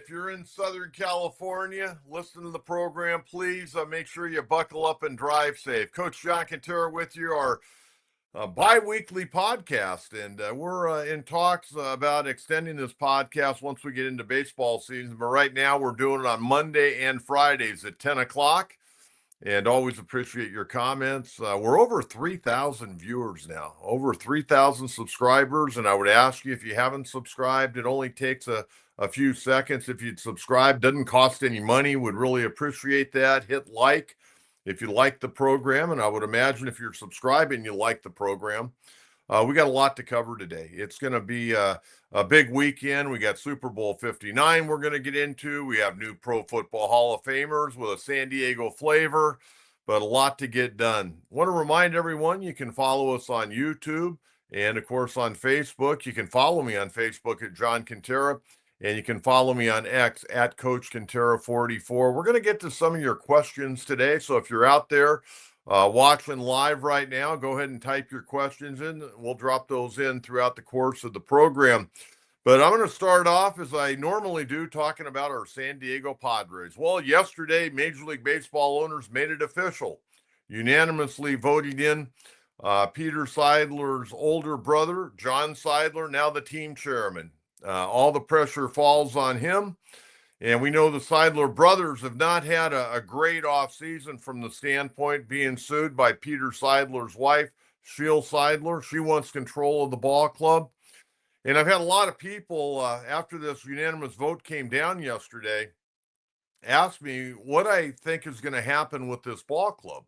If you're in Southern California, listen to the program, please make sure you buckle up and drive safe. Coach John Kentera with you, our bi-weekly podcast, and we're in talks about extending this podcast once we get into baseball season. But right now, we're doing it on Monday and Fridays at 10 o'clock, and always appreciate your comments. We're over 3,000 viewers now, over 3,000 subscribers, and I would ask you, if you haven't subscribed, it only takes a few seconds. If you'd subscribe, doesn't cost any money, would really appreciate that. Hit like if you like the program, and I would imagine if you're subscribing, you like the program. We got a lot to cover today. It's going to be a big weekend. We got Super Bowl 59 we're going to get into. We have new Pro Football Hall of Famers with a San Diego flavor, but a lot to get done. Want to remind everyone you can follow us on YouTube and, of course, on Facebook. You can follow me on Facebook at John Kentera, and you can follow me on X at Coach Kentera44. We're going to get to some of your questions today, so if you're out there watching live right now, go ahead and type your questions in. We'll drop those in throughout the course of the program. But I'm going to start off, as I normally do, talking about our San Diego Padres. Well, yesterday, Major League Baseball owners made it official, unanimously voting in Peter Seidler's older brother, John Seidler, now the team chairman. All the pressure falls on him. And we know the Seidler brothers have not had a great offseason from the standpoint being sued by Peter Seidler's wife, Sheila Seidler. She wants control of the ball club. And I've had a lot of people, after this unanimous vote came down yesterday, ask me what I think is going to happen with this ball club.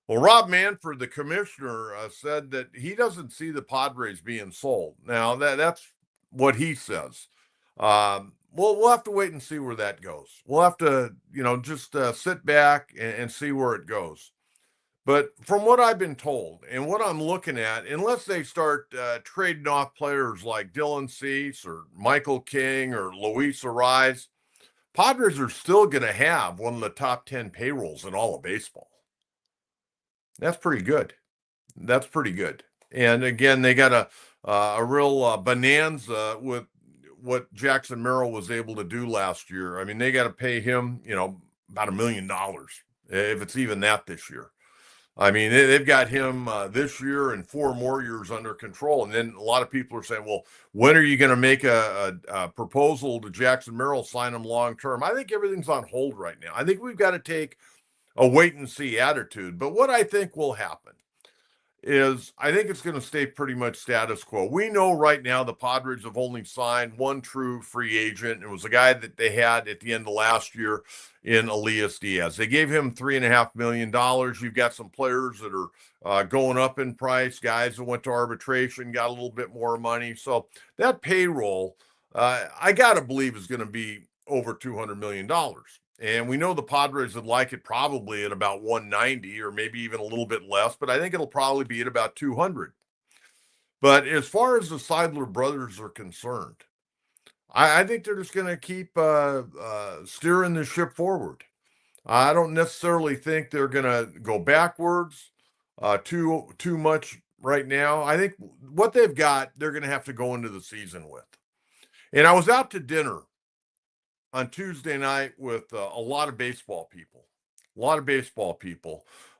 Well, Rob Manfred, the commissioner, said that he doesn't see the Padres being sold. Now, that's what he says. We'll have to wait and see where that goes. We'll have to, just sit back and see where it goes. But from what I've been told and what I'm looking at, unless they start trading off players like Dylan Cease or Michael King or Luis Ariz, Padres are still going to have one of the top 10 payrolls in all of baseball. That's pretty good. That's pretty good. And again, they got a real bonanza with what Jackson Merrill was able to do last year. I mean, they got to pay him, about $1 million, if it's even that this year. I mean, they've got him this year and 4 more years under control. And then a lot of people are saying, well, when are you going to make a proposal to Jackson Merrill, sign him long term? I think everything's on hold right now. I think we've got to take a wait and see attitude. But what I think will happen is I think it's going to stay pretty much status quo. We know right now the Padres have only signed one true free agent. It was a guy that they had at the end of last year in Elias Diaz. They gave him $3.5 million. You've got some players that are going up in price, guys that went to arbitration, got a little bit more money. So that payroll, I got to believe, is going to be over $200 million. And we know the Padres would like it probably at about 190 or maybe even a little bit less, but I think it'll probably be at about 200. But as far as the Seidler brothers are concerned, I think they're just going to keep steering the ship forward. I don't necessarily think they're going to go backwards too much right now. I think what they've got, they're going to have to go into the season with. And I was out to dinner on Tuesday night with a lot of baseball people,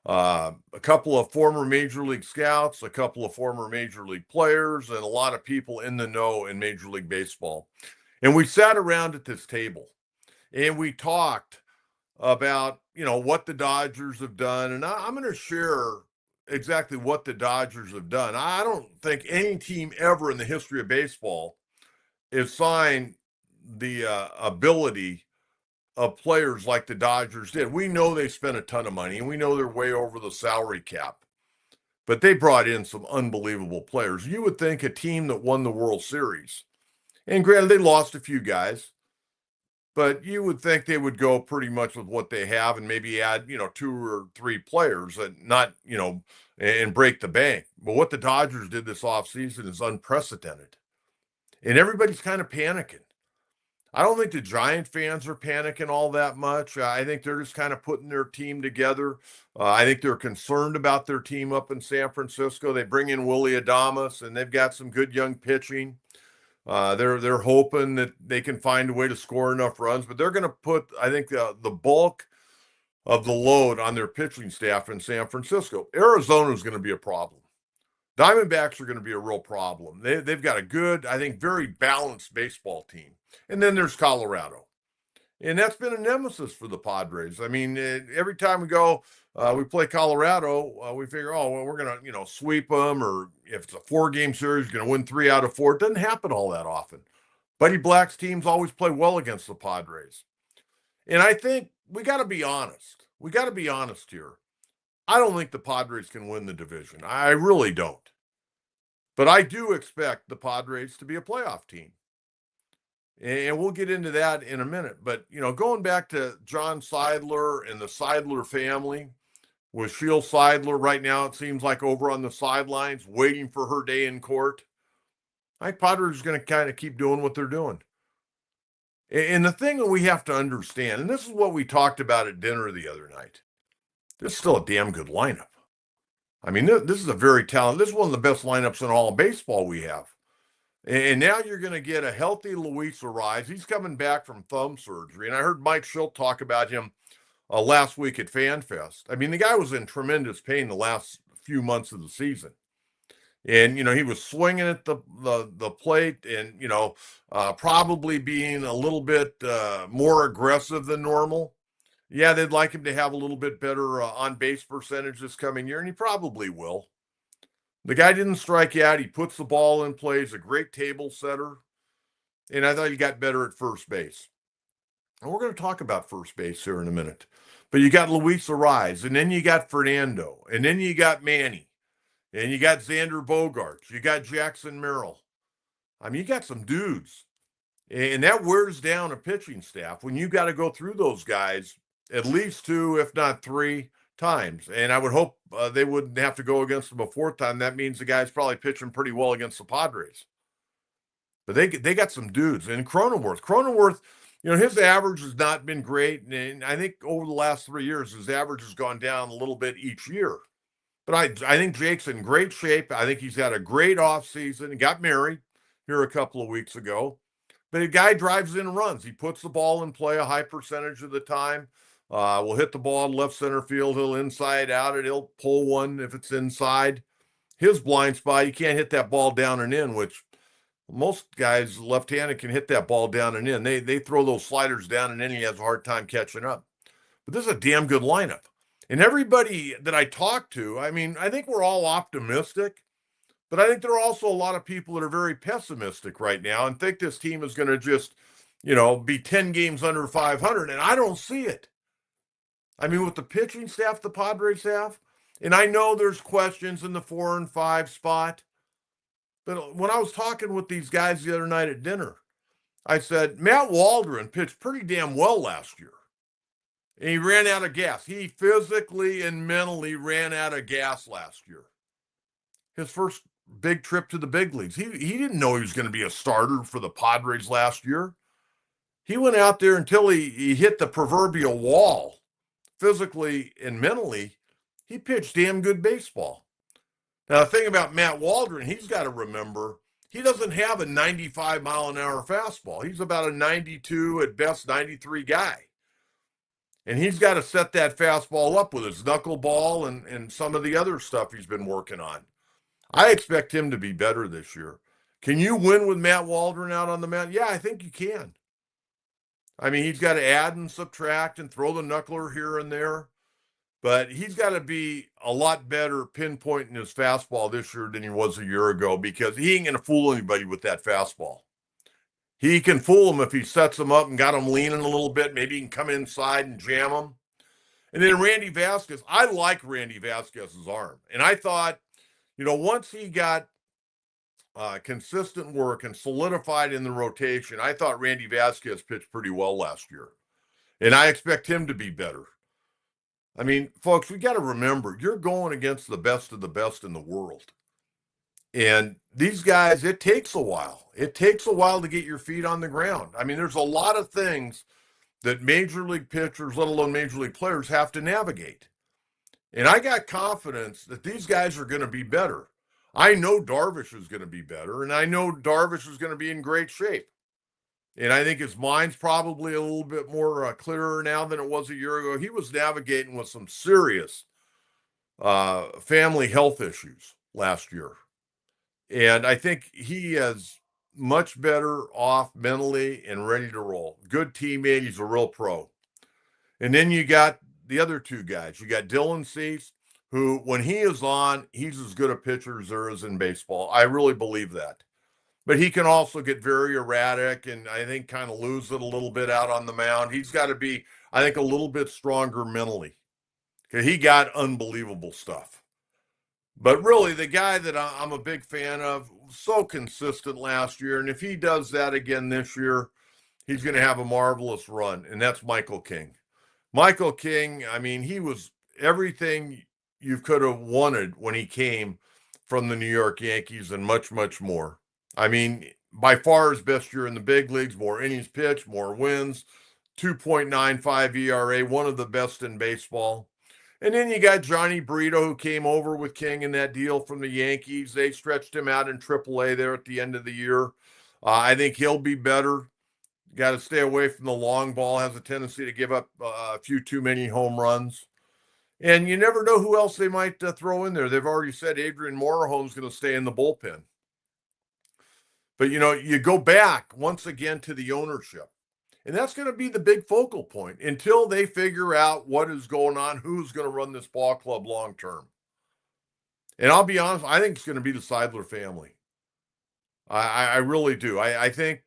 a couple of former Major League scouts, a couple of former Major League players, and a lot of people in the know in Major League Baseball. And we sat around at this table and we talked about, what the Dodgers have done. And I'm going to share exactly what the Dodgers have done. I don't think any team ever in the history of baseball has signed the ability of players like the Dodgers did. We know they spent a ton of money, and we know they're way over the salary cap, but they brought in some unbelievable players. You would think a team that won the World Series, and granted, they lost a few guys, but you would think they would go pretty much with what they have and maybe add, 2 or 3 players and not, and break the bank. But what the Dodgers did this offseason is unprecedented. And everybody's kind of panicking. I don't think the Giant fans are panicking all that much. I think they're just kind of putting their team together. I think they're concerned about their team up in San Francisco. They bring in Willy Adames, and they've got some good young pitching. They're hoping that they can find a way to score enough runs, but they're going to put, I think, the bulk of the load on their pitching staff in San Francisco. Arizona is going to be a problem. Diamondbacks are going to be a real problem. They've got a good, I think, very balanced baseball team. And then there's Colorado. And that's been a nemesis for the Padres. I mean, every time we go, we play Colorado, we figure, oh, well, we're going to, sweep them, or if it's a 4-game series, you're going to win 3 out of 4. It doesn't happen all that often. Buddy Black's teams always play well against the Padres. And I think we got to be honest. We got to be honest here. I don't think the Padres can win the division. I really don't. But I do expect the Padres to be a playoff team. And we'll get into that in a minute. But, going back to John Seidler and the Seidler family, with Sheila Seidler right now, it seems like over on the sidelines, waiting for her day in court. I think Padres is going to kind of keep doing what they're doing. And the thing that we have to understand, and this is what we talked about at dinner the other night, this is still a damn good lineup. I mean, this is a very talented, this is one of the best lineups in all of baseball we have. And now you're going to get a healthy Luis Reins. He's coming back from thumb surgery. And I heard Mike Schilt talk about him last week at FanFest. I mean, the guy was in tremendous pain the last few months of the season. And, he was swinging at the plate and, probably being a little bit more aggressive than normal. Yeah, they'd like him to have a little bit better on-base percentage this coming year, and he probably will. The guy didn't strike out. He puts the ball in play. He's a great table setter. And I thought he got better at first base. And we're going to talk about first base here in a minute. But you got Luis Reins, and then you got Fernando, and then you got Manny, and you got Xander Bogaerts. You got Jackson Merrill. I mean, you got some dudes. And that wears down a pitching staff when you got to go through those guys at least 2, if not 3 times. And I would hope they wouldn't have to go against them a 4th time. That means the guy's probably pitching pretty well against the Padres. But they got some dudes. And Cronenworth, his average has not been great. And I think over the last 3 years, his average has gone down a little bit each year. But I think Jake's in great shape. I think he's had a great offseason. He got married here a couple of weeks ago. But a guy drives in and runs. He puts the ball in play a high percentage of the time. Will hit the ball in left center field. He'll inside out it. He'll pull one if it's inside. His blind spot, you can't hit that ball down and in, which most guys left-handed can hit that ball down and in. They throw those sliders down and in. He has a hard time catching up. But this is a damn good lineup. And everybody that I talk to, I mean, I think we're all optimistic, but I think there are also a lot of people that are very pessimistic right now and think this team is going to just, be 10 games under 500. And I don't see it. I mean, with the pitching staff the Padres have, and I know there's questions in the 4 and 5 spot, but when I was talking with these guys the other night at dinner, I said, Matt Waldron pitched pretty damn well last year. And he ran out of gas. He physically and mentally ran out of gas last year. His first big trip to the big leagues. He didn't know he was going to be a starter for the Padres last year. He went out there until he hit the proverbial wall. Physically and mentally, he pitched damn good baseball. Now, the thing about Matt Waldron, he's got to remember, he doesn't have a 95-mile-an-hour fastball. He's about a 92, at best 93 guy. And he's got to set that fastball up with his knuckleball and some of the other stuff he's been working on. I expect him to be better this year. Can you win with Matt Waldron out on the mound? Yeah, I think you can. I mean, he's got to add and subtract and throw the knuckler here and there. But he's got to be a lot better pinpointing his fastball this year than he was a year ago, because he ain't going to fool anybody with that fastball. He can fool them if he sets them up and got them leaning a little bit. Maybe he can come inside and jam them. And then Randy Vasquez, I like Randy Vasquez's arm. And I thought, once he got consistent work and solidified in the rotation, I thought Randy Vasquez pitched pretty well last year. And I expect him to be better. I mean, folks, we got to remember, you're going against the best of the best in the world. And these guys, it takes a while. It takes a while to get your feet on the ground. I mean, there's a lot of things that major league pitchers, let alone major league players, have to navigate. And I got confidence that these guys are going to be better. I know Darvish is going to be better, and I know Darvish is going to be in great shape. And I think his mind's probably a little bit more clearer now than it was a year ago. He was navigating with some serious family health issues last year. And I think he is much better off mentally and ready to roll. Good teammate. He's a real pro. And then you got the other two guys. You got Dylan Cease, who, when he is on, he's as good a pitcher as there is in baseball. I really believe that. But he can also get very erratic and I think kind of lose it a little bit out on the mound. He's got to be, I think, a little bit stronger mentally because he got unbelievable stuff. But really, the guy that I'm a big fan of, so consistent last year. And if he does that again this year, he's going to have a marvelous run. And that's Michael King. Michael King, I mean, he was everything you could have wanted when he came from the New York Yankees and much, much more. I mean, by far his best year in the big leagues, more innings pitched, more wins, 2.95 ERA, one of the best in baseball. And then you got Johnny Brito, who came over with King in that deal from the Yankees. They stretched him out in AAA there at the end of the year. I think he'll be better. Got to stay away from the long ball, has a tendency to give up a few too many home runs. And you never know who else they might throw in there. They've already said Adrian Morehome's going to stay in the bullpen. But, you go back once again to the ownership. And that's going to be the big focal point until they figure out what is going on, who's going to run this ball club long term. And I'll be honest, I think it's going to be the Seidler family. I really do. I think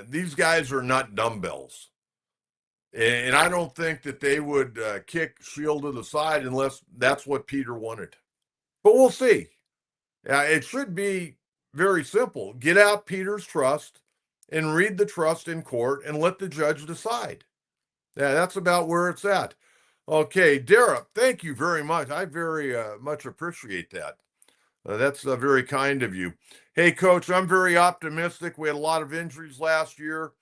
these guys are not dumbbells. And I don't think that they would kick Shield to the side unless that's what Peter wanted. But we'll see. It should be very simple. Get out Peter's trust and read the trust in court and let the judge decide. Yeah, that's about where it's at. Okay, Dara, thank you very much. I very much appreciate that. That's very kind of you. Hey, Coach, I'm very optimistic. We had a lot of injuries last year.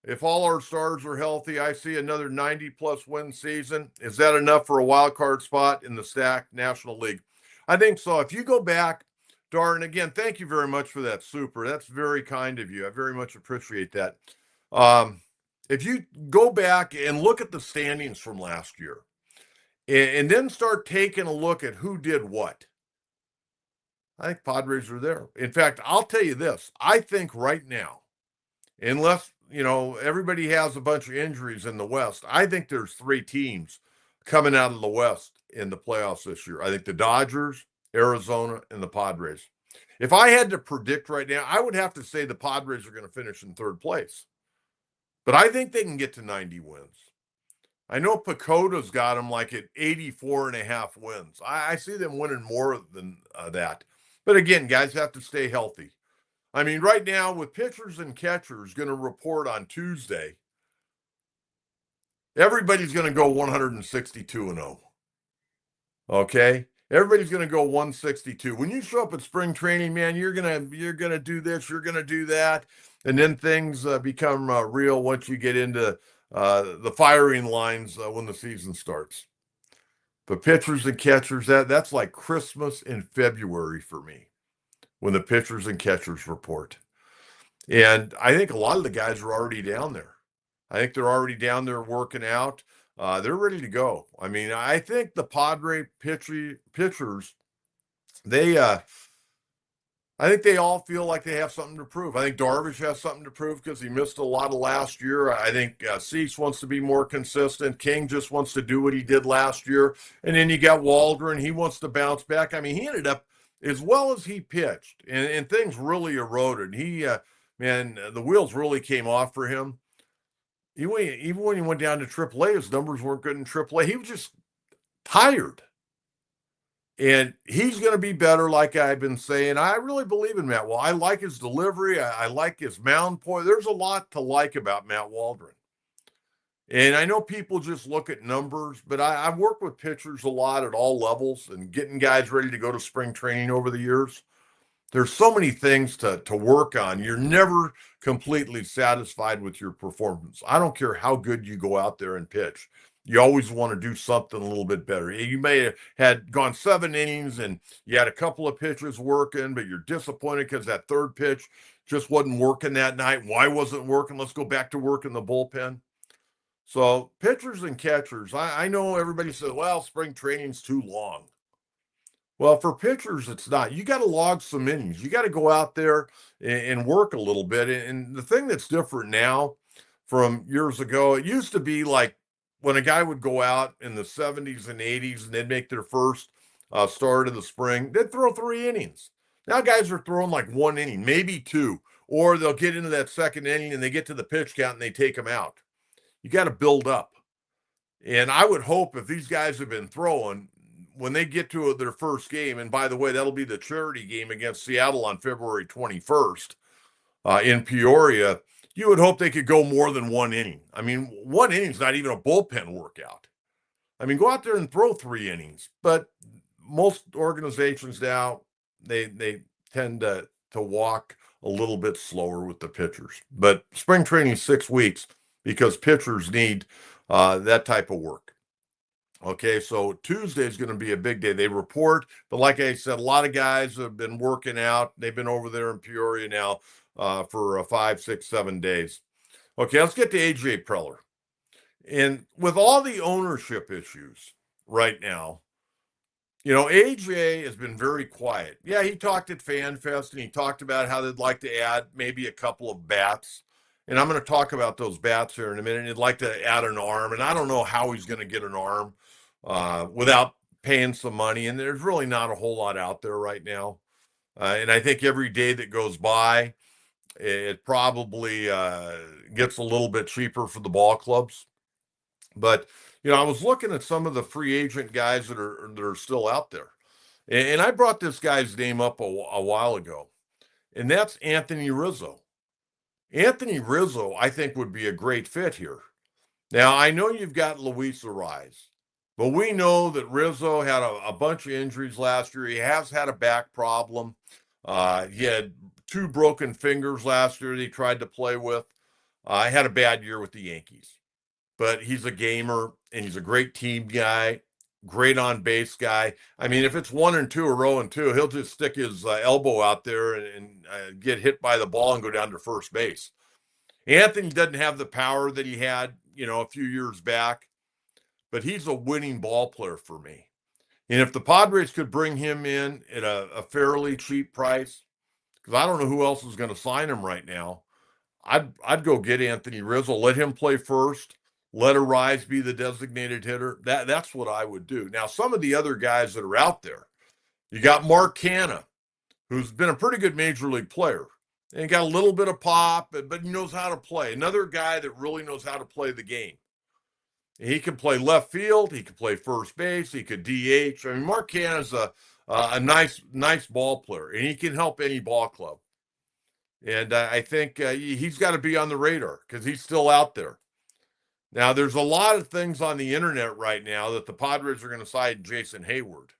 If all our stars are healthy, I see another 90-plus win season. Is that enough for a wild card spot in the stacked National League? I think so. If you go back, Darren, again, thank you very much for that super. That's very kind of you. I very much appreciate that. If you go back and look at the standings from last year and then start taking a look at who did what, I think Padres are there. In fact, I'll tell you this. I think right now, unless, everybody has a bunch of injuries in the West, I think there's 3 teams coming out of the West in the playoffs this year. I think the Dodgers, Arizona, and the Padres. If I had to predict right now, I would have to say the Padres are going to finish in 3rd place. But I think they can get to 90 wins. I know Pacoda's got them like at 84.5 wins. I see them winning more than that. But again, guys have to stay healthy. I mean, right now with pitchers and catchers going to report on Tuesday, everybody's going to go 162-0. Okay? Everybody's going to go 162. When you show up at spring training, man, you're gonna do this, you're gonna do that, and then things become real once you get into the firing lines when the season starts. But pitchers and catchers, that's like Christmas in February for me when the pitchers and catchers report. And I think a lot of the guys are already down there. I think they're already down there working out. They're ready to go. I mean, I think the Padre pitchers, I think they all feel like they have something to prove. I think Darvish has something to prove because he missed a lot of last year. I think Cease wants to be more consistent. King just wants to do what he did last year. And then you got Waldron. He wants to bounce back. I mean, he ended up, as well as he pitched, and things really eroded. The wheels really came off for him. Even when he went down to AAA, his numbers weren't good in AAA. He was just tired. And he's going to be better, like I've been saying. I really believe in Matt. Well, I like his delivery. I like his mound point. There's a lot to like about Matt Waldron. And I know people just look at numbers, but I've worked with pitchers a lot at all levels and getting guys ready to go to spring training over the years. There's so many things to work on. You're never completely satisfied with your performance. I don't care how good you go out there and pitch. you always want to do something a little bit better. You may have had gone 7 innings and you had a couple of pitches working, but you're disappointed because that third pitch just wasn't working that night. Why wasn't it working? Let's go back to work in the bullpen. So pitchers and catchers, I know everybody says, well, spring training's too long. Well, for pitchers, it's not. You got to log some innings. You got to go out there and work a little bit. And the thing that's different now from years ago, it used to be like when a guy would go out in the 70s and 80s and they'd make their first start of the spring, they'd throw 3 innings. Now guys are throwing like 1 inning, maybe two, or they'll get into that second inning and they get to the pitch count and they take them out. You got to build up. And I would hope if these guys have been throwing, when they get to their first game, and by the way, that'll be the charity game against Seattle on February 21st in Peoria, you would hope they could go more than 1 inning. I mean, 1 inning is not even a bullpen workout. I mean, go out there and throw 3 innings. But most organizations now, they tend to walk a little bit slower with the pitchers. But spring training is 6 weeks because pitchers need that type of work. Okay, so Tuesday is going to be a big day. They report, but like I said, a lot of guys have been working out. They've been over there in Peoria now for 5, 6, 7 days. Okay, let's get to AJ Preller. And with all the ownership issues right now, you know, AJ has been very quiet. Yeah, he talked at FanFest and he talked about how they'd like to add maybe a couple of bats. And I'm going to talk about those bats here in a minute. He'd like to add an arm, and I don't know how he's going to get an arm without paying some money. And there's really not a whole lot out there right now. And I think every day that goes by, it probably gets a little bit cheaper for the ball clubs. But, you know, I was looking at some of the free agent guys that are still out there. And I brought this guy's name up a while ago, and that's Anthony Rizzo. Anthony Rizzo, I think, would be a great fit here. Now, I know you've got Luis Reins, but we know that Rizzo had a bunch of injuries last year. He has had a back problem. He had 2 broken fingers last year that he tried to play with. I had a bad year with the Yankees, but he's a gamer and he's a great team guy, great on base guy. I mean, if it's 1-2 or 0-2, he'll just stick his elbow out there and get hit by the ball and go down to first base. Anthony doesn't have the power that he had, you know, a few years back, but he's a winning ball player for me. And if the Padres could bring him in at a fairly cheap price, because I don't know who else is going to sign him right now, I'd go get Anthony Rizzo, let him play first, let Arise be the designated hitter. That's what I would do. Now, some of the other guys that are out there, you got Mark Canha, who's been a pretty good major league player. And he got a little bit of pop, but he knows how to play. Another guy that really knows how to play the game. He can play left field. He can play first base. He could DH. I mean, Mark Canha is a nice ball player, and he can help any ball club. And I think he's got to be on the radar because he's still out there. Now, there's a lot of things on the internet right now that the Padres are going to sign Jason Heyward.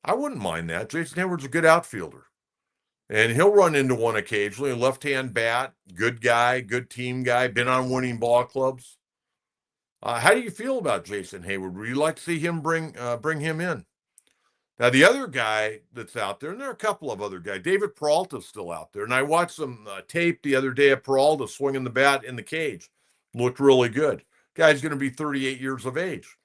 I wouldn't mind that. Jason Hayward's a good outfielder. And he'll run into one occasionally. A left-hand bat, good guy, good team guy, been on winning ball clubs. How do you feel about Jason Heyward? Would you like to see him bring him in? Now, the other guy that's out there, and there are a couple of other guys, David Peralta's still out there. And I watched some tape the other day of Peralta swinging the bat in the cage. Looked really good. Guy's going to be 38 years of age.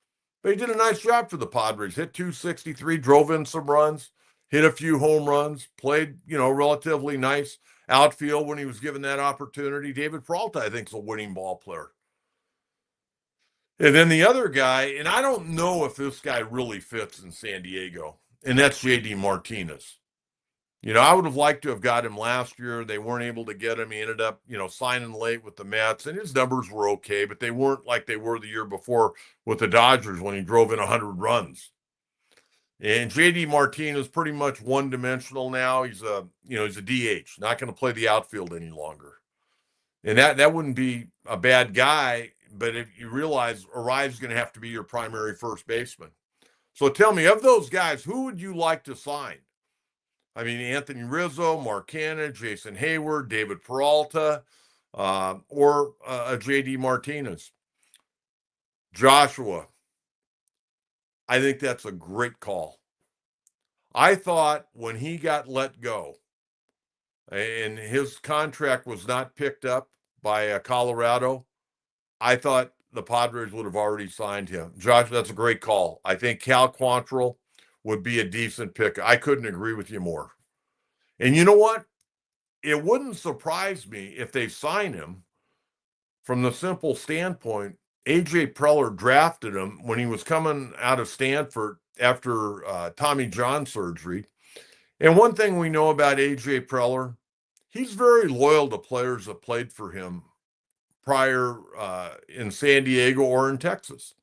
But he did a nice job for the Padres. Hit 263, drove in some runs, hit a few home runs, played, you know, relatively nice outfield when he was given that opportunity. David Peralta, I think, is a winning ball player. And then the other guy, and I don't know if this guy really fits in San Diego, and that's J.D. Martinez. You know, I would have liked to have got him last year. They weren't able to get him. He ended up, you know, signing late with the Mets, and his numbers were okay, but they weren't like they were the year before with the Dodgers when he drove in 100 runs. And J.D. Martinez is pretty much one-dimensional now. He's a DH, not going to play the outfield any longer. And that wouldn't be a bad guy, but if you realize Arrive's going to have to be your primary first baseman. So tell me, of those guys, who would you like to sign? I mean, Anthony Rizzo, Mark Canha, Jason Heyward, David Peralta, or J.D. Martinez. Joshua, I think that's a great call. I thought when he got let go and his contract was not picked up by Colorado, I thought the Padres would have already signed him. Josh, that's a great call. I think Cal Quantrill would be a decent pick. I couldn't agree with you more. And you know what? It wouldn't surprise me if they sign him from the simple standpoint. A.J. Preller drafted him when he was coming out of Stanford after Tommy John surgery. And one thing we know about A.J. Preller, he's very loyal to players that played for him prior in San Diego or in Texas.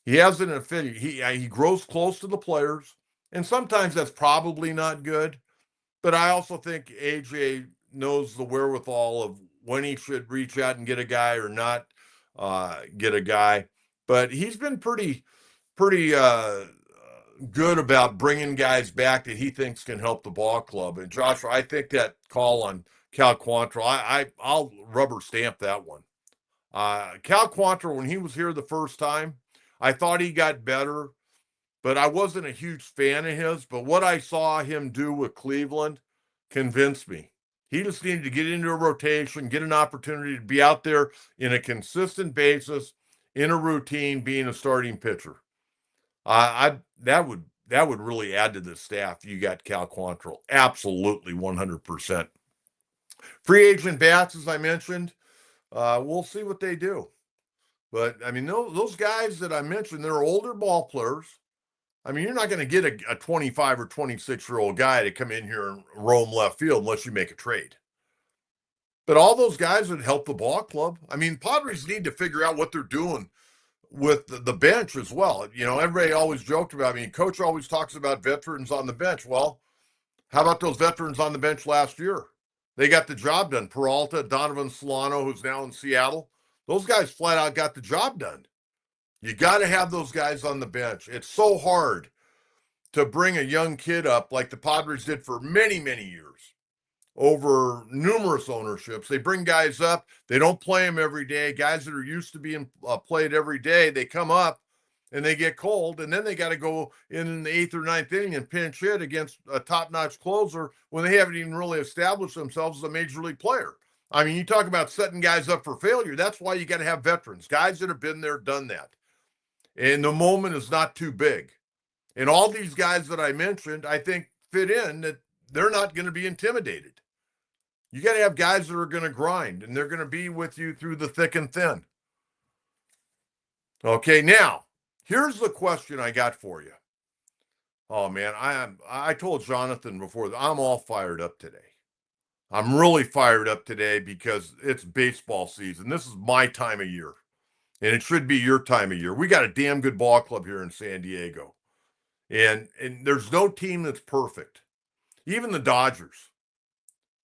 He has an affinity. He grows close to the players, and sometimes that's probably not good. But I also think AJ knows the wherewithal of when he should reach out and get a guy or not get a guy. But he's been pretty good about bringing guys back that he thinks can help the ball club. And Joshua, I think that call on Cal Quantrill, I'll rubber stamp that one. Cal Quantrill, when he was here the first time, I thought he got better, but I wasn't a huge fan of his. But what I saw him do with Cleveland convinced me. He just needed to get into a rotation, get an opportunity to be out there in a consistent basis, in a routine, being a starting pitcher. That would really add to the staff. You got Cal Quantrill, absolutely 100%. Free agent bats, as I mentioned, we'll see what they do. But I mean, those guys that I mentioned, they're older ball players. I mean, you're not going to get a 25 or 26-year-old guy to come in here and roam left field unless you make a trade. But all those guys would help the ball club. I mean, Padres need to figure out what they're doing with the bench as well. You know, everybody always joked about, I mean, coach always talks about veterans on the bench. Well, how about those veterans on the bench last year? They got the job done. Peralta, Donovan Solano, who's now in Seattle. Those guys flat out got the job done. You got to have those guys on the bench. It's so hard to bring a young kid up like the Padres did for many, many years over numerous ownerships. They bring guys up. They don't play them every day. Guys that are used to being played every day, they come up and they get cold, and then they got to go in the 8th or 9th inning and pinch hit against a top-notch closer when they haven't even really established themselves as a major league player. I mean, you talk about setting guys up for failure. That's why you got to have veterans, guys that have been there, done that. And the moment is not too big. And all these guys that I mentioned, I think, fit in that they're not going to be intimidated. You got to have guys that are going to grind, and they're going to be with you through the thick and thin. Okay, now, here's the question I got for you. Oh, man, I told Jonathan before that I'm all fired up today. I'm really fired up today because it's baseball season. This is my time of year, and it should be your time of year. We got a damn good ball club here in San Diego, and there's no team that's perfect, even the Dodgers.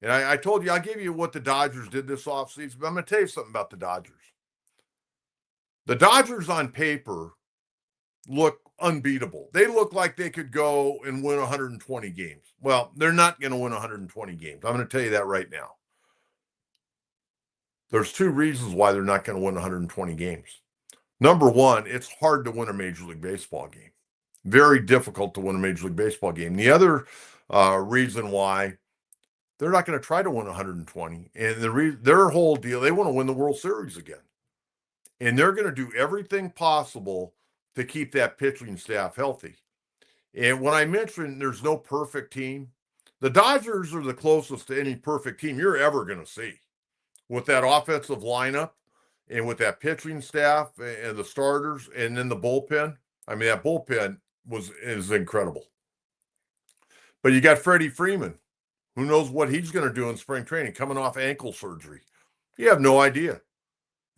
And I told you, I'll give you what the Dodgers did this offseason, but I'm going to tell you something about the Dodgers. The Dodgers on paper look unbeatable. They look like they could go and win 120 games. Well, they're not going to win 120 games. I'm going to tell you that right now. There's two reasons why they're not going to win 120 games. Number one, it's hard to win a Major League Baseball game. Very difficult to win a Major League Baseball game. The other reason why they're not going to try to win 120, and their whole deal, they want to win the World Series again. And they're going to do everything possible to keep that pitching staff healthy. And when I mentioned there's no perfect team, the Dodgers are the closest to any perfect team you're ever going to see. With that offensive lineup and with that pitching staff and the starters and then the bullpen. I mean, that bullpen is incredible. But you got Freddie Freeman. Who knows what he's going to do in spring training, coming off ankle surgery. You have no idea.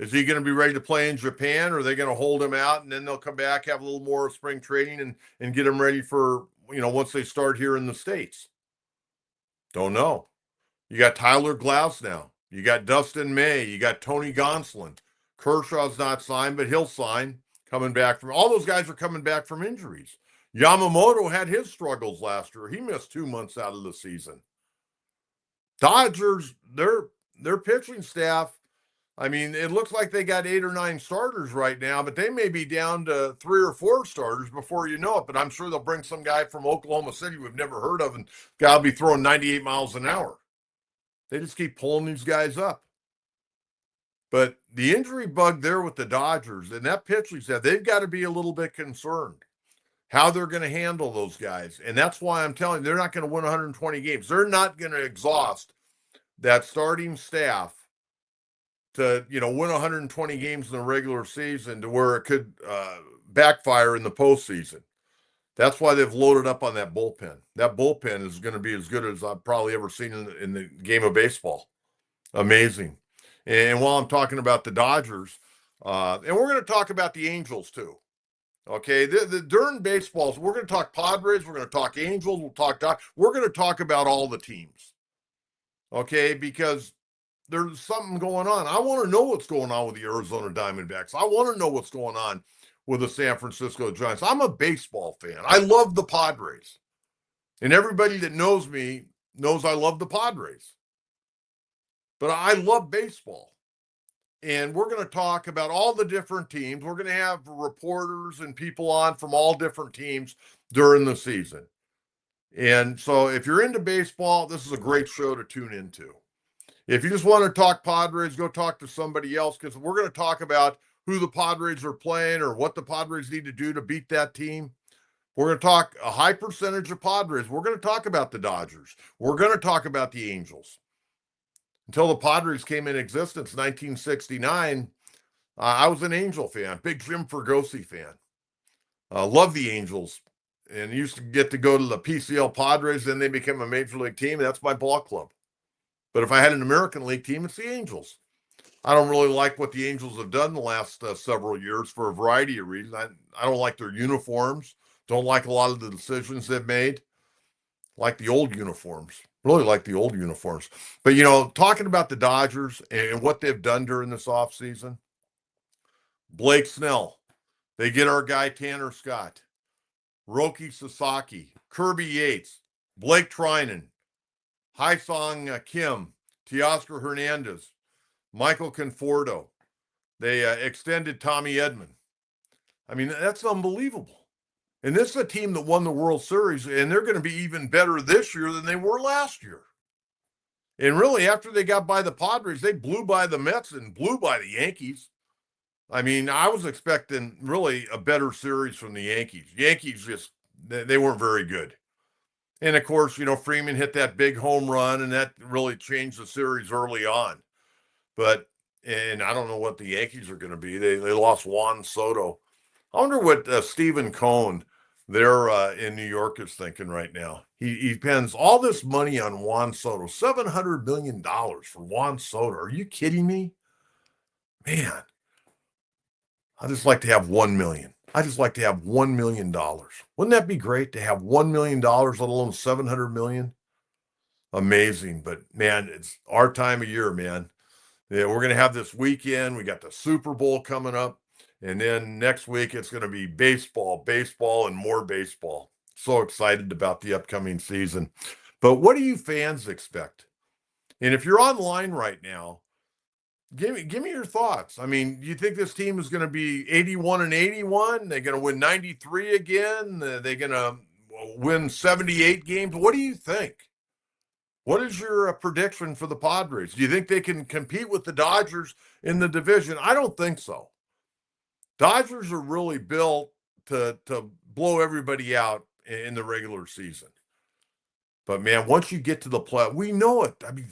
Is he going to be ready to play in Japan, or are they going to hold him out and then they'll come back, have a little more spring training and get him ready for, once they start here in the States? Don't know. You got Tyler Glaus now. You got Dustin May. You got Tony Gonsolin. Kershaw's not signed, but he'll sign coming back from – all those guys are coming back from injuries. Yamamoto had his struggles last year. He missed 2 months out of the season. Dodgers, their pitching staff, I mean, it looks like they got 8 or 9 starters right now, but they may be down to 3 or 4 starters before you know it. But I'm sure they'll bring some guy from Oklahoma City we've never heard of, and guy will be throwing 98 miles an hour. They just keep pulling these guys up. But the injury bug there with the Dodgers and that pitching staff, they've got to be a little bit concerned how they're going to handle those guys. And that's why I'm telling you, they're not going to win 120 games. They're not going to exhaust that starting staff to, win 120 games in the regular season to where it could backfire in the postseason. That's why they've loaded up on that bullpen. That bullpen is going to be as good as I've probably ever seen in the game of baseball. Amazing. And while I'm talking about the Dodgers, and we're going to talk about the Angels too. Okay, during baseballs, we're going to talk Padres, we're going to talk Angels, we're going to talk about all the teams. Okay, because there's something going on. I want to know what's going on with the Arizona Diamondbacks. I want to know what's going on with the San Francisco Giants. I'm a baseball fan. I love the Padres. And everybody that knows me knows I love the Padres. But I love baseball. And we're going to talk about all the different teams. We're going to have reporters and people on from all different teams during the season. And so if you're into baseball, this is a great show to tune into. If you just want to talk Padres, go talk to somebody else, because we're going to talk about who the Padres are playing or what the Padres need to do to beat that team. We're going to talk a high percentage of Padres. We're going to talk about the Dodgers. We're going to talk about the Angels. Until the Padres came in existence in 1969, I was an Angel fan, big Jim Fregosi fan. Love the Angels, and used to get to go to the PCL Padres. Then they became a major league team. That's my ball club. But if I had an American League team, it's the Angels. I don't really like what the Angels have done the last several years for a variety of reasons. I don't like their uniforms. Don't like a lot of the decisions they've made. Like the old uniforms. Really like the old uniforms. But, talking about the Dodgers and what they've done during this offseason, Blake Snell, they get our guy Tanner Scott, Roki Sasaki, Kirby Yates, Blake Trinan, Haisong Kim, Teoscar Hernandez, Michael Conforto. They extended Tommy Edman. I mean, that's unbelievable. And this is a team that won the World Series, and they're going to be even better this year than they were last year. And really, after they got by the Padres, they blew by the Mets and blew by the Yankees. I mean, I was expecting really a better series from the Yankees. Yankees they weren't very good. And of course, Freeman hit that big home run, and that really changed the series early on. And I don't know what the Yankees are going to be. They lost Juan Soto. I wonder what Stephen Cohn there in New York is thinking right now. He spends all this money on Juan Soto, $700 million for Juan Soto. Are you kidding me? Man, I just like to have $1 million. I just like to have $1 million. Wouldn't that be great to have $1 million, let alone $700 million? Amazing. But man, it's our time of year, man. Yeah, we're going to have this weekend. We got the Super Bowl coming up. And then next week, it's going to be baseball, and more baseball. So excited about the upcoming season. But what do you fans expect? And if you're online right now, give me your thoughts. I mean, do you think this team is going to be 81-81? They're going to win 93 again? They're going to win 78 games? What do you think? What is your prediction for the Padres? Do you think they can compete with the Dodgers in the division? I don't think so. Dodgers are really built to blow everybody out in the regular season. But, man, once you get to the play, we know it. I mean,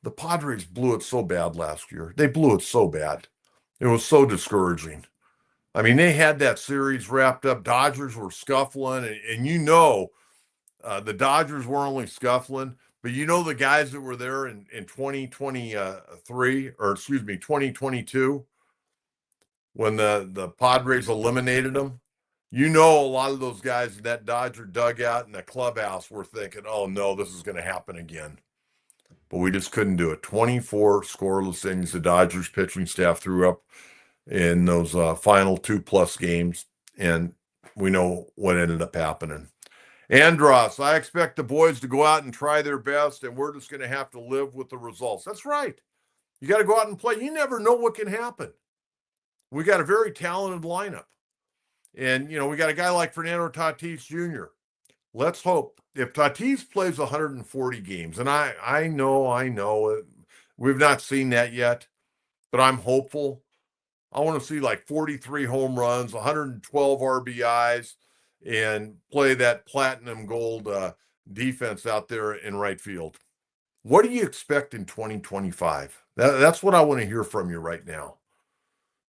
the Padres blew it so bad last year. They blew it so bad. It was so discouraging. I mean, they had that series wrapped up. Dodgers were scuffling, and the Dodgers were only scuffling, but the guys that were there in 2022, when the Padres eliminated them, a lot of those guys in that Dodger dugout and the clubhouse were thinking, oh, no, this is going to happen again. But we just couldn't do it. 24 scoreless innings the Dodgers pitching staff threw up in those final 2+ games, and we know what ended up happening. Andros, I expect the boys to go out and try their best, and we're just going to have to live with the results. That's right. You got to go out and play. You never know what can happen. We got a very talented lineup. And, we got a guy like Fernando Tatis Jr. Let's hope if Tatis plays 140 games, and I know we've not seen that yet, but I'm hopeful. I want to see like 43 home runs, 112 RBIs, and play that platinum gold defense out there in right field. What do you expect in 2025? That's what I want to hear from you right now.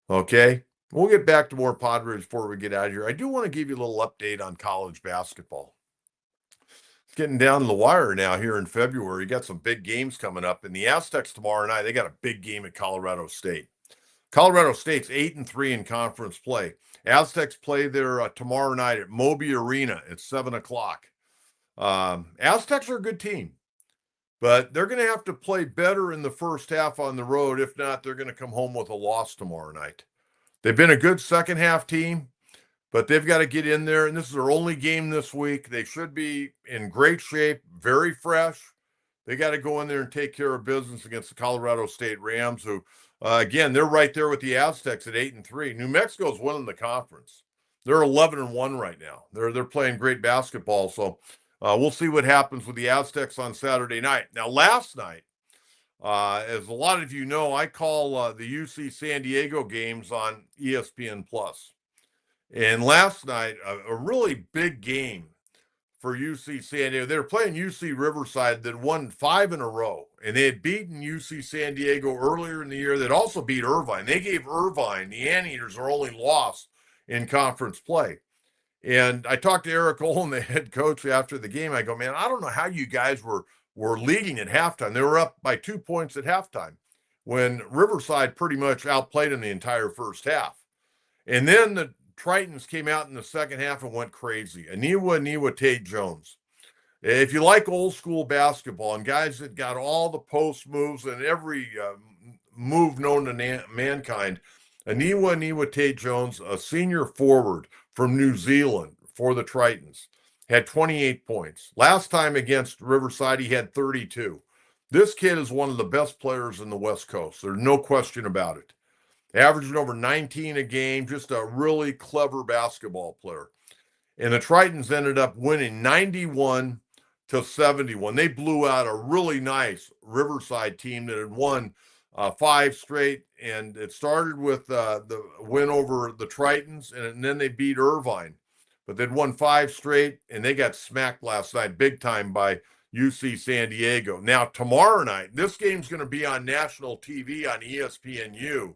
Okay? We'll get back to more Padres before we get out of here. I do want to give you a little update on college basketball. It's getting down to the wire now here in February. You got some big games coming up. And the Aztecs tomorrow night, they got a big game at Colorado State. Colorado State's 8-3 in conference play. Aztecs play there tomorrow night at Moby Arena at 7 o'clock. Aztecs are a good team, but they're going to have to play better in the first half on the road. If not, they're going to come home with a loss tomorrow night. They've been a good second half team, but they've got to get in there, and this is their only game this week. They should be in great shape, very fresh. They got to go in there and take care of business against the Colorado State Rams, who, again, they're right there with the Aztecs at 8-3. New Mexico's winning the conference. They're 11-1 right now. They're playing great basketball, so we'll see what happens with the Aztecs on Saturday night. Now, last night, as a lot of you know, I call the UC San Diego games on ESPN Plus. And last night, a really big game for UC San Diego. They were playing UC Riverside that won 5 in a row, and they had beaten UC San Diego earlier in the year. They'd also beat Irvine. They gave Irvine, the Anteaters, their only loss in conference play. And I talked to Eric Olin, the head coach, after the game. I go, man, I don't know how you guys were leading at halftime. They were up by 2 points at halftime when Riverside pretty much outplayed them the entire first half. And then the Tritons came out in the second half and went crazy. Aniwa Tate Jones. If you like old school basketball and guys that got all the post moves and every move known to mankind, Aniwa Tate Jones, a senior forward from New Zealand for the Tritons, had 28 points. Last time against Riverside, he had 32. This kid is one of the best players in the West Coast. There's no question about it. Averaging over 19 a game, just a really clever basketball player. And the Tritons ended up winning 91-71. They blew out a really nice Riverside team that had won 5 straight, and it started with the win over the Tritons, and then they beat Irvine. But they'd won 5 straight, and they got smacked last night big time by UC San Diego. Now, tomorrow night, this game's going to be on national TV on ESPNU.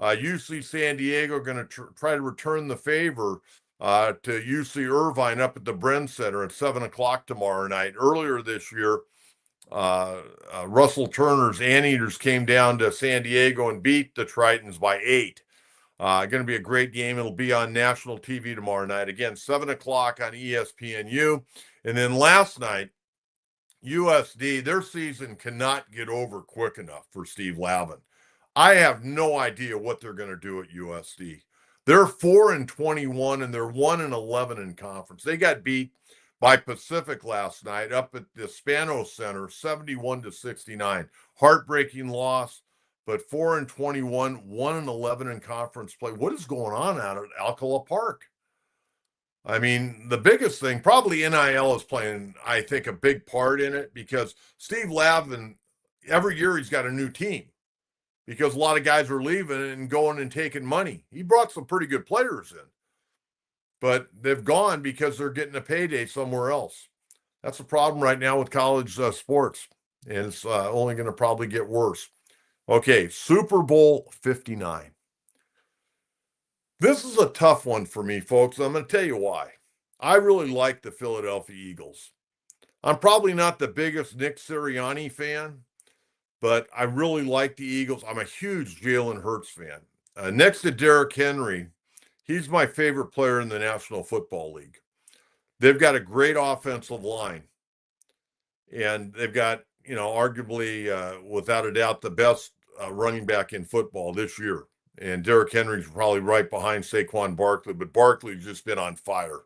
UC San Diego going to try to return the favor to UC Irvine up at the Bren Center at 7 o'clock tomorrow night. Earlier this year, Russell Turner's Anteaters came down to San Diego and beat the Tritons by 8. Going to be a great game. It'll be on national TV tomorrow night. Again, 7 o'clock on ESPNU. And then last night, USD, their season cannot get over quick enough for Steve Lavin. I have no idea what they're going to do at USD. They're 4-21 and they're 1-11 in conference. They got beat by Pacific last night up at the Spanos Center, 71-69. Heartbreaking loss, but 4-21, 1-11 in conference play. What is going on out at Alcala Park? I mean, the biggest thing, probably NIL is playing, I think, a big part in it because Steve Lavin, every year he's got a new team because a lot of guys are leaving and going and taking money. He brought some pretty good players in, but they've gone because they're getting a payday somewhere else. That's the problem right now with college sports, and it's only going to probably get worse. Okay, Super Bowl 59. This is a tough one for me, folks. I'm going to tell you why. I really like the Philadelphia Eagles. I'm probably not the biggest Nick Sirianni fan, but I really like the Eagles. I'm a huge Jalen Hurts fan. Next to Derrick Henry, he's my favorite player in the National Football League. They've got a great offensive line, and they've got, arguably, without a doubt, the best running back in football this year. And Derrick Henry's probably right behind Saquon Barkley, but Barkley's just been on fire.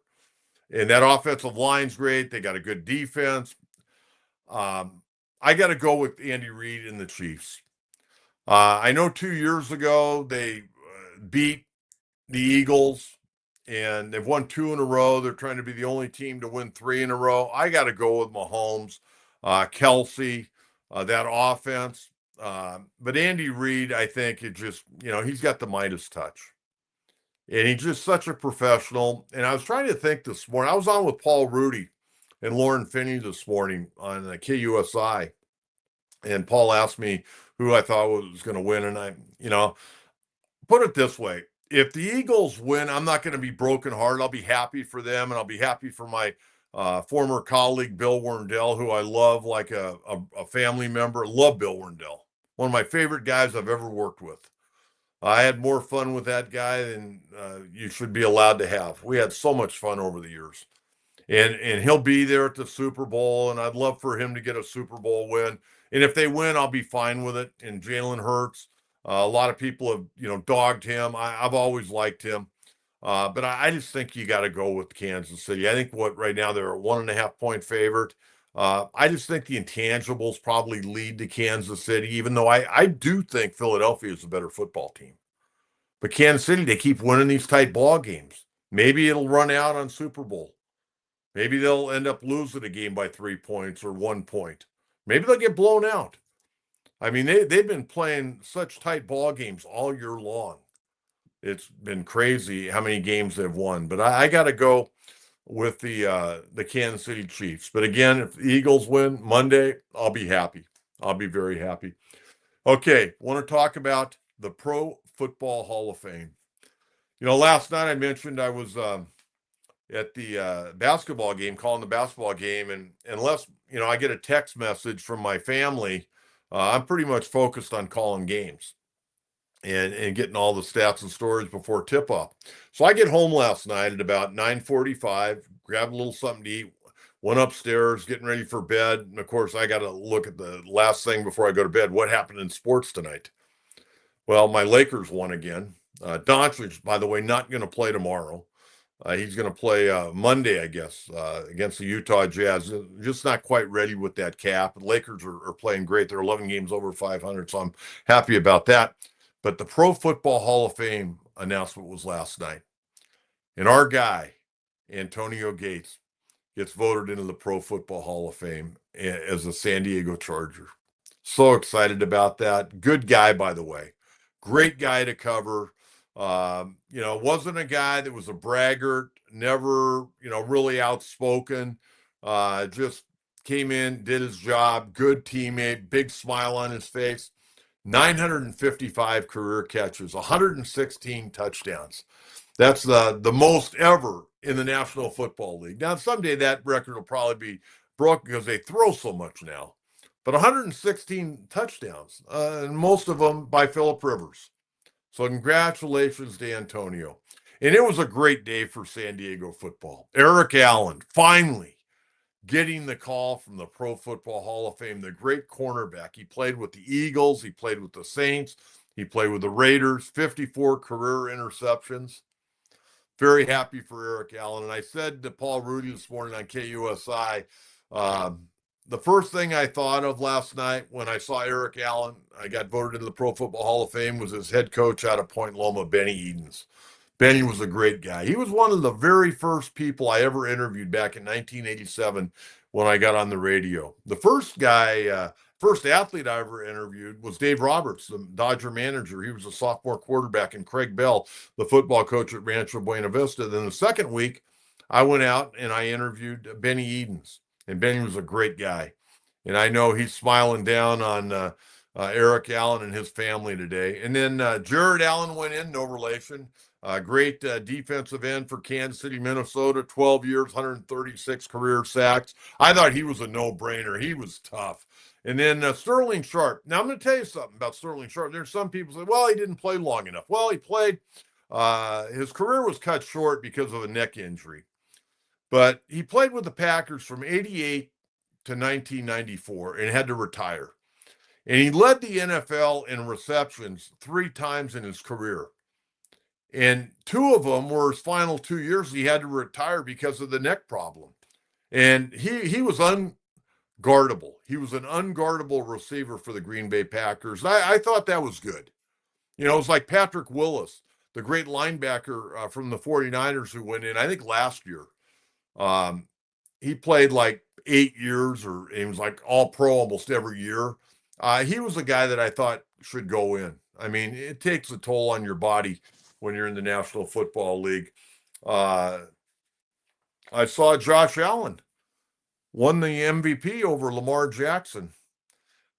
And that offensive line's great. They got a good defense. I got to go with Andy Reid and the Chiefs. I know 2 years ago they beat the Eagles, and they've won two in a row. They're trying to be the only team to win three in a row. I got to go with Mahomes, Kelsey, that offense. But Andy Reid, I think it just, he's got the Midas touch. And he's just such a professional. And I was trying to think this morning. I was on with Paul Rudy and Lauren Finney this morning on KUSI. And Paul asked me who I thought was going to win. And put it this way. If the Eagles win, I'm not going to be brokenhearted. I'll be happy for them, and I'll be happy for my former colleague, Bill Werndell, who I love like a family member. Love Bill Werndell. One of my favorite guys I've ever worked with. I had more fun with that guy than you should be allowed to have. We had so much fun over the years. And he'll be there at the Super Bowl, and I'd love for him to get a Super Bowl win. And if they win, I'll be fine with it. And Jalen Hurts, a lot of people have dogged him. I've always liked him, but I just think you got to go with Kansas City. I think right now they're a 1.5-point favorite. I just think the intangibles probably lead to Kansas City, even though I do think Philadelphia is a better football team. But Kansas City, they keep winning these tight ball games. Maybe it'll run out on Super Bowl. Maybe they'll end up losing a game by 3 points or 1 point. Maybe they'll get blown out. I mean, they've been playing such tight ball games all year long. It's been crazy how many games they've won. But I got to go with the Kansas City Chiefs. But again, if the Eagles win Monday, I'll be happy. I'll be very happy. Okay, want to talk about the Pro Football Hall of Fame. Last night I mentioned I was at the basketball game, calling the basketball game, and unless I get a text message from my family, I'm pretty much focused on calling games and getting all the stats and stories before tip off. So I get home last night at about 9:45, grabbed a little something to eat, went upstairs, getting ready for bed, and of course I got to look at the last thing before I go to bed. What happened in sports tonight? Well, my Lakers won again. Doncic, by the way, not going to play tomorrow. He's going to play Monday, I guess, against the Utah Jazz. Just not quite ready with that cap. The Lakers are playing great. They're 11 games over 500, so I'm happy about that. But the Pro Football Hall of Fame announcement was last night. And our guy, Antonio Gates, gets voted into the Pro Football Hall of Fame as a San Diego Charger. So excited about that. Good guy, by the way. Great guy to cover. Wasn't a guy that was a braggart, never, really outspoken. Just came in, did his job, good teammate, big smile on his face. 955 career catches, 116 touchdowns. That's the most ever in the National Football League. Now, someday that record will probably be broken because they throw so much now. But 116 touchdowns, and most of them by Phillip Rivers. So congratulations to Antonio. And it was a great day for San Diego football. Eric Allen finally getting the call from the Pro Football Hall of Fame, the great cornerback. He played with the Eagles. He played with the Saints. He played with the Raiders, 54 career interceptions. Very happy for Eric Allen. And I said to Paul Rudy this morning on KUSI, the first thing I thought of last night when I saw Eric Allen, I got voted into the Pro Football Hall of Fame, was his head coach out of Point Loma, Benny Edens. Benny was a great guy. He was one of the very first people I ever interviewed back in 1987 when I got on the radio. The first guy, first athlete I ever interviewed was Dave Roberts, the Dodger manager. He was a sophomore quarterback, and Craig Bell, the football coach at Rancho Buena Vista. Then the second week, I went out and I interviewed Benny Edens, and Benny was a great guy. And I know he's smiling down on Eric Allen and his family today. And then Jared Allen went in, no relation. Great defensive end for Kansas City, Minnesota, 12 years, 136 career sacks. I thought he was a no-brainer. He was tough. And then Sterling Sharp. Now, I'm going to tell you something about Sterling Sharp. There's some people say, well, he didn't play long enough. Well, he played. His career was cut short because of a neck injury. But he played with the Packers from 88 to 1994 and had to retire. And he led the NFL in receptions 3 times in his career. And 2 of them were his final 2 years. He had to retire because of the neck problem. And he was guardable. He was an unguardable receiver for the Green Bay Packers. I thought that was good. You know, it's like Patrick Willis, the great linebacker from the 49ers who went in, I think last year. Um, he played like 8 years, or he was like all pro almost every year. He was a guy that I thought should go in. I mean, it takes a toll on your body when you're in the National Football League. Uh, I saw Josh Allen won the MVP over Lamar Jackson.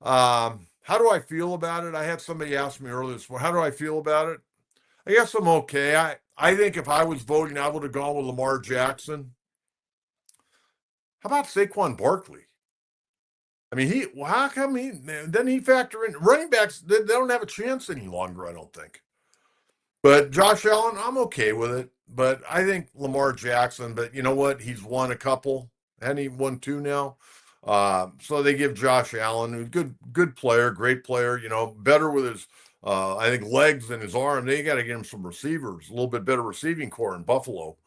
How do I feel about it? I had somebody ask me earlier this morning, how do I feel about it? I guess I'm okay. I think if I was voting, I would have gone with Lamar Jackson. How about Saquon Barkley? I mean, how come then he factor in running backs? They don't have a chance any longer, I don't think. But Josh Allen, I'm okay with it. But I think Lamar Jackson, but you know what? He's won a couple. Hadn't he won two now? So they give Josh Allen, who's good player, great player, you know, better with his, I think, legs and his arm. They got to get him some receivers, a little bit better receiving core in Buffalo.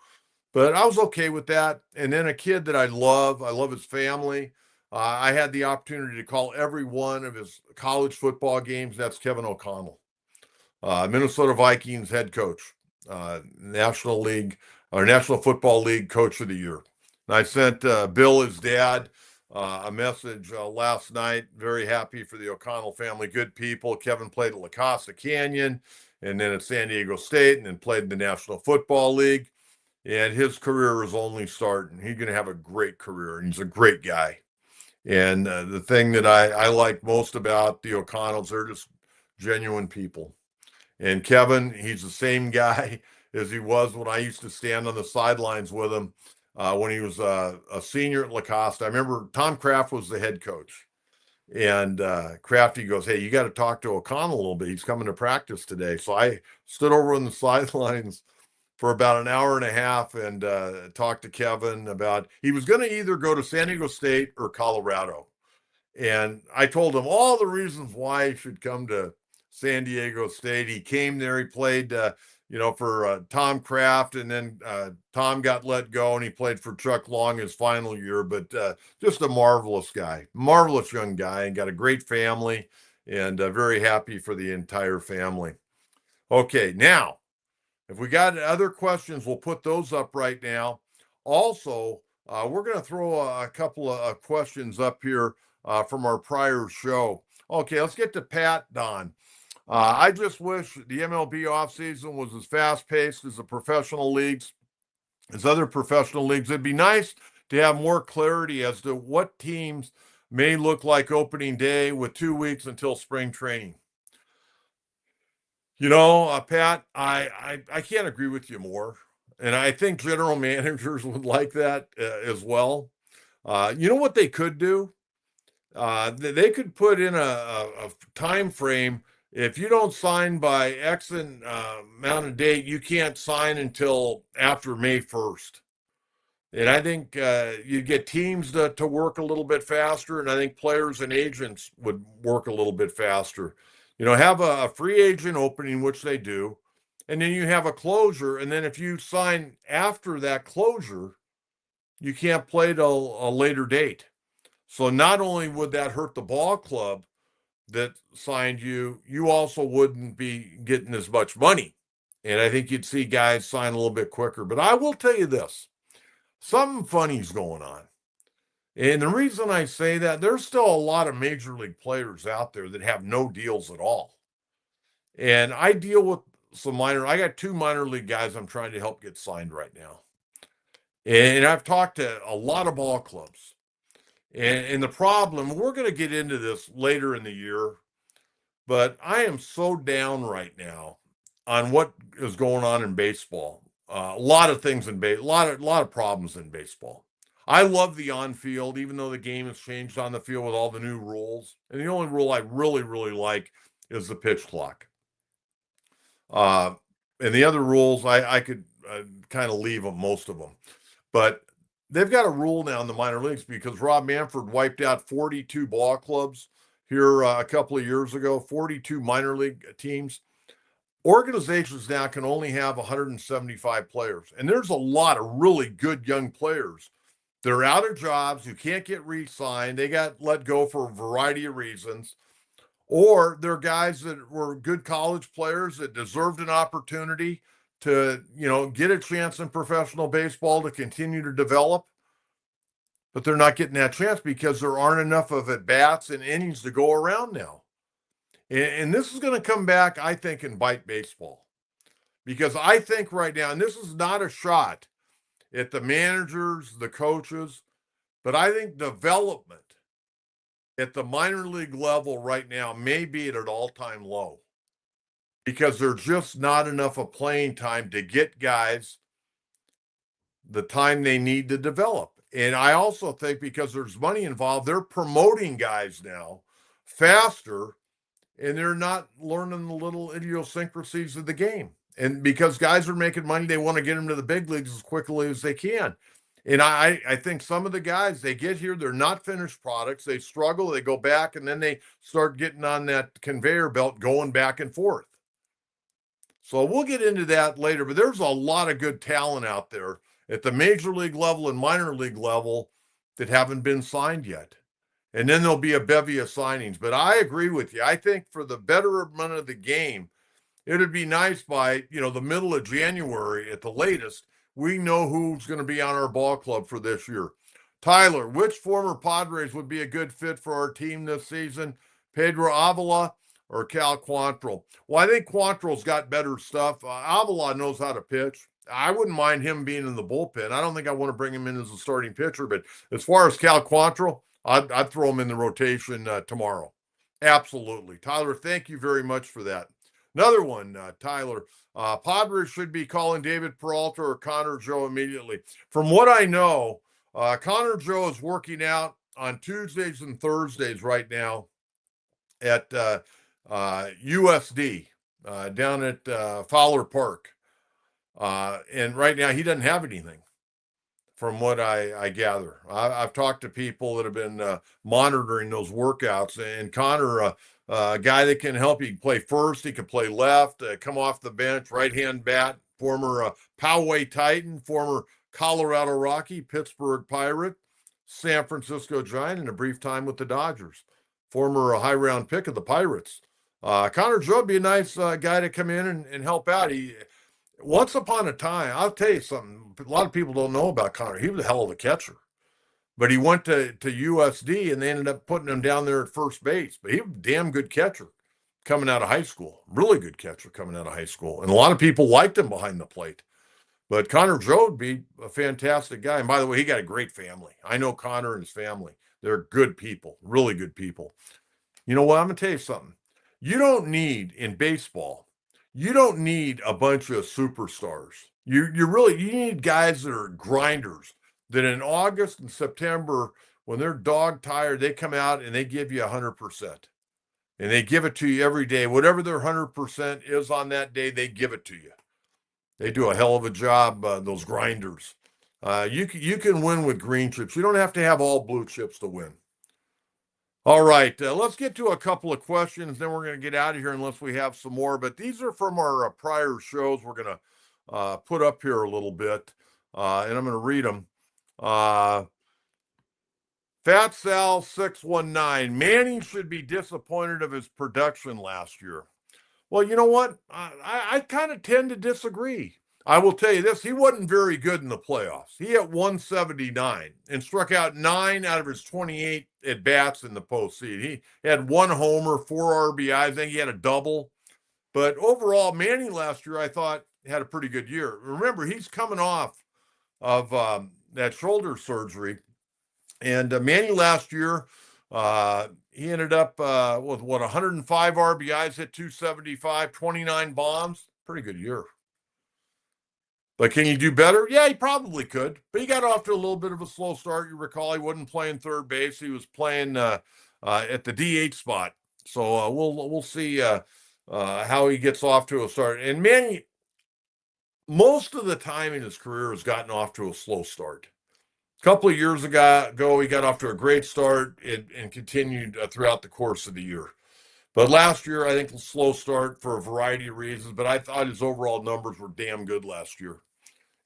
But I was okay with that. And then a kid that I love his family. I had the opportunity to call every one of his college football games. That's Kevin O'Connell, Minnesota Vikings head coach, National League or National Football League Coach of the Year. And I sent Bill, his dad, a message last night. Very happy for the O'Connell family. Good people. Kevin played at La Costa Canyon and then at San Diego State and then played in the National Football League. And his career is only starting. He's going to have a great career, and he's a great guy. And the thing that I like most about the O'Connells, they're just genuine people. And Kevin, he's the same guy as he was when I used to stand on the sidelines with him when he was a senior at La Costa. I remember Tom Kraft was the head coach. And Crafty goes, hey, you got to talk to O'Connell a little bit. He's coming to practice today. So I stood over on the sidelines for about an hour and a half and talked to Kevin about he was going to either go to San Diego State or Colorado. And I told him all the reasons why he should come to San Diego State. He came there, he played, for Tom Kraft, and then Tom got let go and he played for Chuck Long his final year, but just a marvelous guy, marvelous young guy, and got a great family, and very happy for the entire family. Okay, now, if we got other questions, we'll put those up right now. Also, we're going to throw a couple of questions up here from our prior show. Okay, let's get to Pat Don. I just wish the MLB offseason was as fast-paced as the professional leagues, as other professional leagues. It'd be nice to have more clarity as to what teams may look like opening day with 2 weeks until spring training. You know, Pat, I can't agree with you more. And I think general managers would like that as well. You know what they could do? They could put in a time frame. If you don't sign by X amount of date, you can't sign until after May 1st. And I think you get teams to work a little bit faster, and I think players and agents would work a little bit faster. You know, have a free agent opening, which they do, and then you have a closure. And then if you sign after that closure, you can't play till a later date. So not only would that hurt the ball club that signed you, you also wouldn't be getting as much money. And I think you'd see guys sign a little bit quicker. But I will tell you this, something funny's going on. And the reason I say that, there's still a lot of major league players out there that have no deals at all. And I deal with I got 2 minor league guys I'm trying to help get signed right now. And I've talked to a lot of ball clubs. And the problem, we're going to get into this later in the year, but I am so down right now on what is going on in baseball. A lot of things a lot of problems in baseball. I love the on-field, even though the game has changed on the field with all the new rules. And the only rule I really, really like is the pitch clock. And the other rules, I could kind of leave them, most of them. But they've got a rule now in the minor leagues because Rob Manfred wiped out 42 ball clubs here a couple of years ago, 42 minor league teams. Organizations now can only have 175 players. And there's a lot of really good young players they're out of jobs, who can't get re-signed, they got let go for a variety of reasons, or they're guys that were good college players that deserved an opportunity to, get a chance in professional baseball to continue to develop, but they're not getting that chance because there aren't enough of at-bats and innings to go around now. And this is going to come back, I think, and bite baseball. Because I think right now, and this is not a shot at the managers, the coaches, but I think development at the minor league level right now may be at an all-time low because there's just not enough of playing time to get guys the time they need to develop. And I also think because there's money involved, they're promoting guys now faster, and they're not learning the little idiosyncrasies of the game. And because guys are making money, they want to get them to the big leagues as quickly as they can. And I think some of the guys, they get here, they're not finished products. They struggle, they go back, and then they start getting on that conveyor belt going back and forth. So we'll get into that later, but there's a lot of good talent out there at the major league level and minor league level that haven't been signed yet. And then there'll be a bevy of signings. But I agree with you. I think for the betterment of the game, it'd be nice by, the middle of January at the latest, we know who's going to be on our ball club for this year. Tyler, which former Padres would be a good fit for our team this season? Pedro Avila or Cal Quantrill? Well, I think Quantrill's got better stuff. Avila knows how to pitch. I wouldn't mind him being in the bullpen. I don't think I want to bring him in as a starting pitcher, but as far as Cal Quantrill, I'd throw him in the rotation tomorrow. Absolutely. Tyler, thank you very much for that. Another one, Tyler. Padres should be calling David Peralta or Connor Joe immediately. From what I know, Connor Joe is working out on Tuesdays and Thursdays right now at USD down at Fowler Park. And right now he doesn't have anything from what I gather. I've talked to people that have been monitoring those workouts, and Connor, a guy that can help. He can play first, he can play left, come off the bench, right-hand bat, former Poway Titan, former Colorado Rocky, Pittsburgh Pirate, San Francisco Giant, and a brief time with the Dodgers. Former high-round pick of the Pirates. Connor Joe would be a nice guy to come in and help out. Once upon a time, I'll tell you something, a lot of people don't know about Connor. He was a hell of a catcher. But he went to USD, and they ended up putting him down there at first base. But he was a damn good catcher coming out of high school. Really good catcher coming out of high school. And a lot of people liked him behind the plate. But Connor Joe would be a fantastic guy. And by the way, he got a great family. I know Connor and his family. They're good people, really good people. You know what? I'm going to tell you something. You don't need, in baseball, you don't need a bunch of superstars. You need guys that are grinders, that in August and September, when they're dog tired, they come out and they give you 100%. And they give it to you every day. Whatever their 100% is on that day, they give it to you. They do a hell of a job, those grinders. You can win with green chips. You don't have to have all blue chips to win. All right, let's get to a couple of questions. Then we're going to get out of here unless we have some more. But these are from our prior shows. We're going to put up here a little bit, and I'm going to read them. Fat Sal 619. Manning should be disappointed of his production last year. Well, you know what? I kind of tend to disagree. I will tell you this, he wasn't very good in the playoffs. He hit 179 and struck out 9 out of his 28 at-bats in the postseason. He had 1 homer, 4 RBIs. I think he had a double. But overall, Manning last year, I thought, had a pretty good year. Remember, he's coming off of that shoulder surgery. And Manning last year, he ended up with, 105 RBIs, hit 275, 29 bombs. Pretty good year. But can you do better? Yeah, he probably could. But he got off to a little bit of a slow start. You recall he wasn't playing third base. He was playing at the DH spot. So we'll see how he gets off to a start. And Manning, most of the time in his career, has gotten off to a slow start. A couple of years ago, he got off to a great start and continued throughout the course of the year. But last year, I think a slow start for a variety of reasons, but I thought his overall numbers were damn good last year.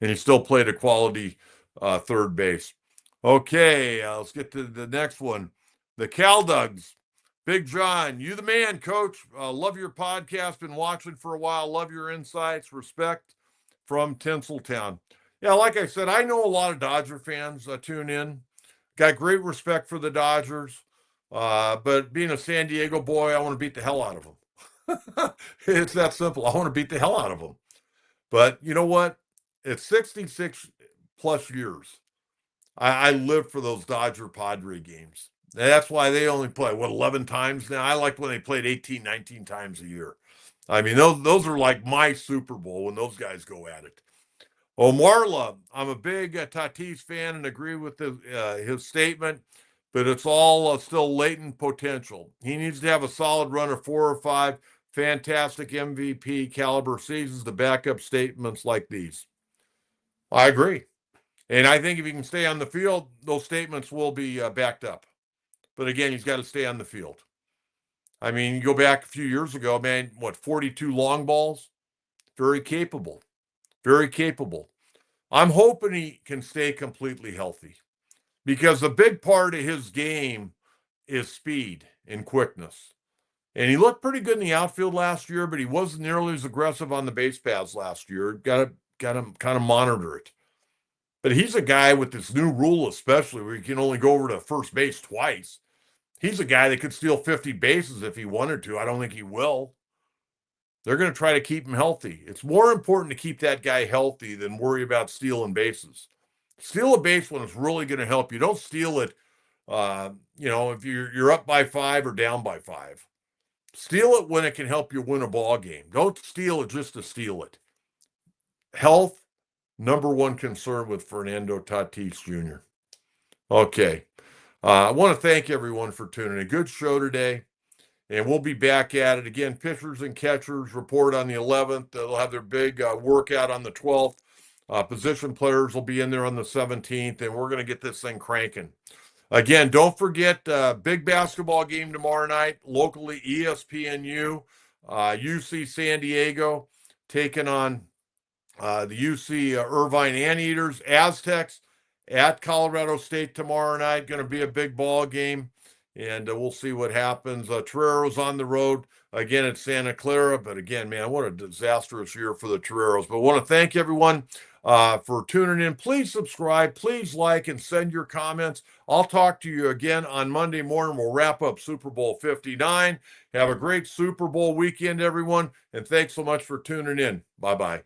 And he still played a quality third base. Okay, let's get to the next one. The Caldugs. Big John, you the man, coach. Love your podcast. Been watching for a while. Love your insights. Respect from Tinseltown. Yeah, like I said, I know a lot of Dodger fans tune in. Got great respect for the Dodgers. But being a San Diego boy, I want to beat the hell out of them. It's that simple. I want to beat the hell out of them. But you know what? It's 66 plus years. I live for those Dodger Padre games. And that's why they only play, 11 times now? I liked when they played 18, 19 times a year. I mean, those are like my Super Bowl when those guys go at it. Omarla, I'm a big Tatis fan and agree with his statement, but it's all still latent potential. He needs to have a solid run of 4 or 5 fantastic MVP caliber seasons to back up statements like these. I agree. And I think if he can stay on the field, those statements will be backed up. But again, he's got to stay on the field. I mean, you go back a few years ago, man, 42 long balls? Very capable. Very capable. I'm hoping he can stay completely healthy because a big part of his game is speed and quickness. And he looked pretty good in the outfield last year, but he wasn't nearly as aggressive on the base paths last year. Got to kind of monitor it. But he's a guy with this new rule, especially where he can only go over to first base twice. He's a guy that could steal 50 bases if he wanted to. I don't think he will. They're going to try to keep him healthy. It's more important to keep that guy healthy than worry about stealing bases. Steal a base when it's really going to help you. Don't steal it, if you're up by 5 or down by 5. Steal it when it can help you win a ball game. Don't steal it just to steal it. Health, number one concern with Fernando Tatis Jr. Okay. I want to thank everyone for tuning in. Good show today. And we'll be back at it again. Pitchers and catchers report on the 11th. They'll have their big workout on the 12th. Position players will be in there on the 17th, and we're going to get this thing cranking. Again, don't forget, big basketball game tomorrow night, locally ESPNU, UC San Diego, taking on the UC Irvine Anteaters. Aztecs at Colorado State tomorrow night. Going to be a big ball game, and we'll see what happens. Toreros on the road again at Santa Clara, but again, man, what a disastrous year for the Toreros. But I want to thank everyone for tuning in. Please subscribe, please like, and send your comments. I'll talk to you again on Monday morning. We'll wrap up Super Bowl 59. Have a great Super Bowl weekend, everyone, and thanks so much for tuning in. Bye-bye.